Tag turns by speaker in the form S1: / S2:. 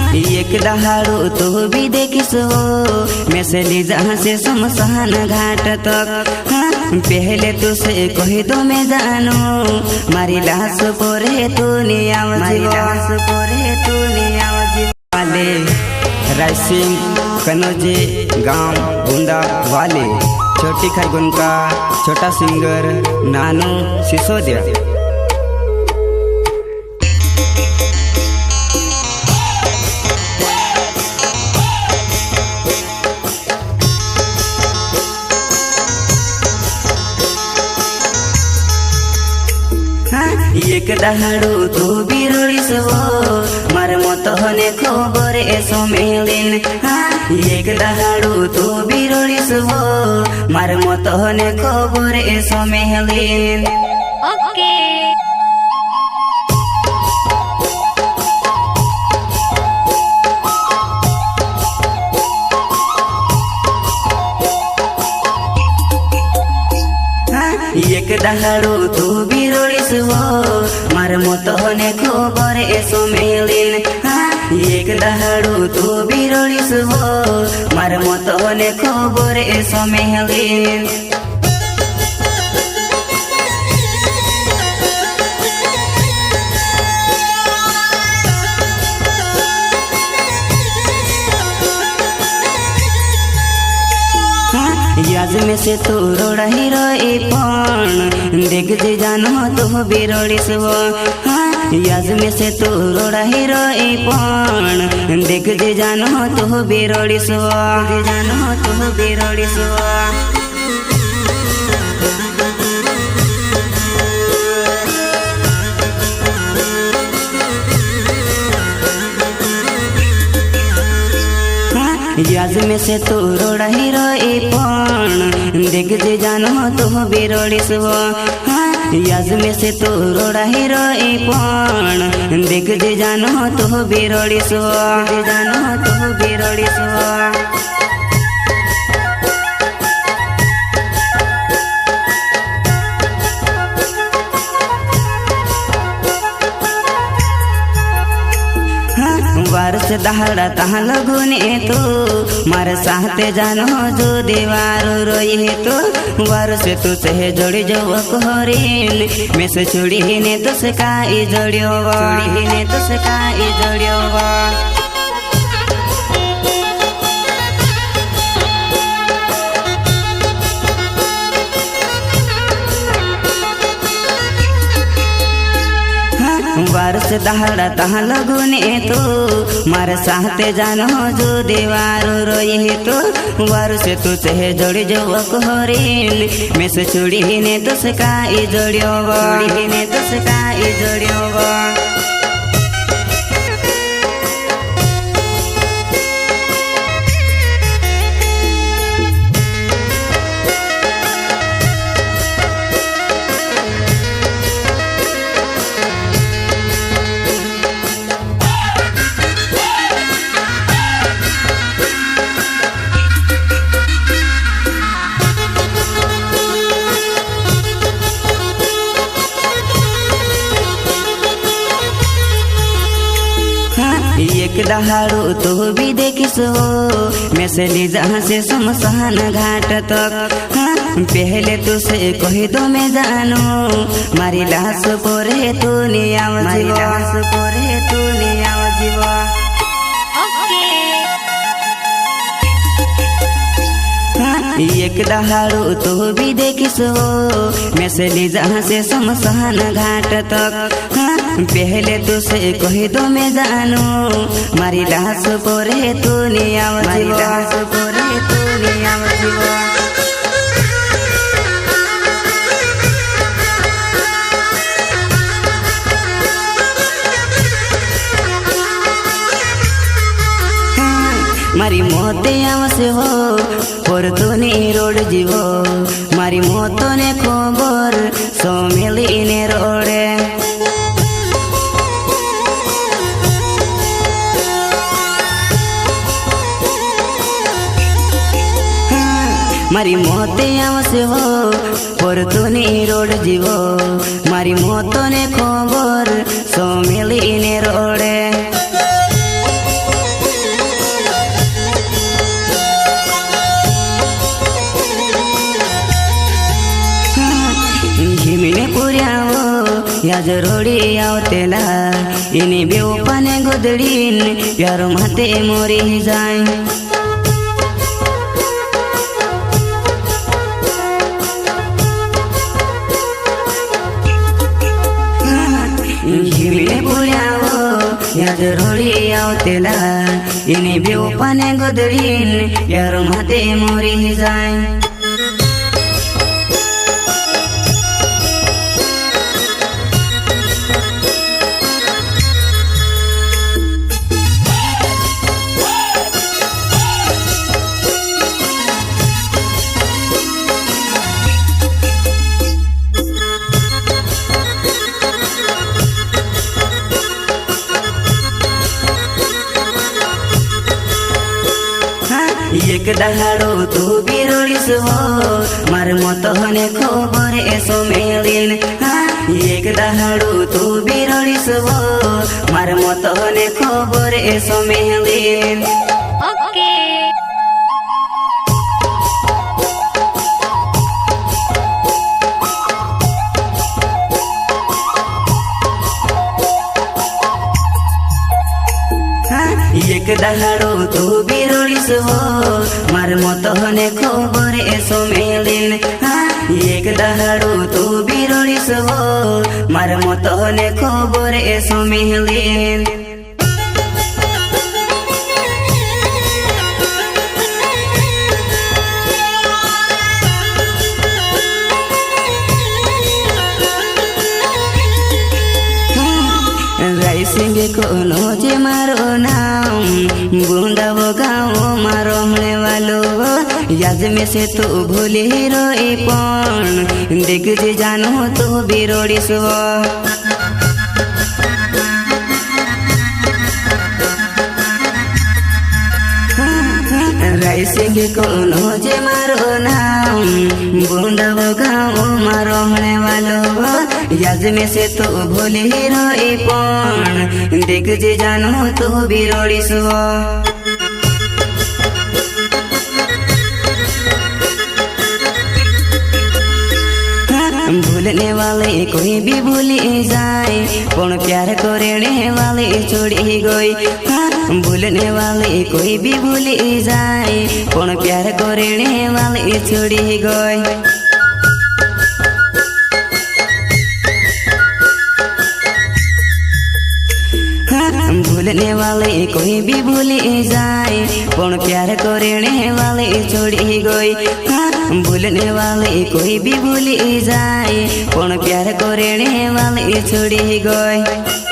S1: एक दहाड़ो तो भी देखिस हो मैसेली जहाँ से शमशान घाट तक। हाँ, पहले तुझसे कह दो मैं जानू मारी लाश पर है तू नहीं आवाज, मारी लाश पर है तू नहीं आवाज। वाले रायसिंह कनौजी गांव बुंदा वाले छोटी खरगुन का छोटा सिंगर नानू सिसोदिया। एक दहाड़ो तो बिरोड़ीस हो मार मत हने खबर एसो मेलिन। एक दहाड़ो तो बिरोड़ीस हो मार मत हने खबर एसो मेलिन। ओके एक दहाड़ो तो बिरोड़ीस हो मार मत हने खबर एसो मेलिन। एक दहाड़ो तो बिरोड़ीस हो मार मत हने खबर एसो मेलिन। याज में से तो रोड़ा ही रोए पण देख जे जानो तो बिरोड़ीस हो। याज में से तो रोड़ा ही रोए पण देख जे जानो तो बिरोड़ीस हो, जानो तो बिरोड़ीस हो। याज में से तो रोड़ा ही रोए पण देख जे जानो तो बिरोड़ीस हो। याज में से तो रोड़ा ही रोए पण देख जे जानो तो बिरोड़ीस हो, जानो तो बिरोड़ीस हो। वारस दहाड़ा तहाँ लगुने तो मारे साथे जानो जो दीवार रोई तो वारस तो से जोड़ी जो कहरीन में से छोड़ी ने तो से काई जोड़ियो छोड़ी ने तो से काई जोड़ियो। वारस दहाड़ा तहाँ लगुने तो मारे साथे जानो जो दीवार रोई तो वारस तो से जोड़ी जो कहरीन में से छोड़ी ने तो से काई जोड़ियो छोड़ी ने तो से काई जोड़ियो। एक दहाड़ो तो भी देखिस हो मैसेली जहाँ से शमशान घाट तक। पहले तुझसे कह दो मैं जानू मारी लाश पर है तू नहीं आवाज, मारी लाश पर है तू नहीं आवाज। एक दहाड़ो तो भी देखिस हो मैसेली जहाँ से शमशान घाट तक। पहले तुझसे कह दो मैं जानू मारी लाश पर है तू नहीं आवाज, मारी लाश पर है तू नहीं आवाज। मारी मोते आवसे हो पर तू नहीं रोड जीवो मारी मोतो ने खबर सो मिली ने रोडे। मारी मोते आवसे हो पर तू नहीं रोड जीवो मारी मोतो ने खबर सो मिली ने रोडे। याज रोडी आवतेला इनी बेवपाने गोदडीन प्यार माते मोरी जाय हिमिले पुऱ्यावो याज रोडी आवतेला इनी बेवपाने गोदडीन प्यार माते मोरी जाय एक दहाडो तू बिरोडीस हो मार मत हने खबर एसो मेलिन एक दहाडो तू बिरोडीस हो मार मत हने खबर एसो मेलिन एक दहाडो तू बिरोडीस हो मार मत हने खबर एसो मेलिन एक दहाडो तू बिरोडीस हो मार मत हने खबर एसो मेलिन राइसिंगे कोनो जे मारो नाम बुंदावो गाँव मारो हमने वालो याद में से तो भूले रोए पण देख जे जानो तो बिरोडीस हो राइसिंगे कोनो जे मारो नाम बुंदावो गाँव मारो हमने वालो याद में से तो भूले रोए पण देख जे जानो तो बिरोडीस हो भूलने वाले कोई भी भूली जाए पण प्यार करने वाले छोड़ी गई भूलने वाले कोई भी भूली जाए पण प्यार करने वाले छोड़ी गई भूलने वाले कोई भी भूली जाए पण प्यार करने वाले छोड़ी गई भूलने वाले कोई भी भूली जाए पण प्यार करने वाले छोड़ी गई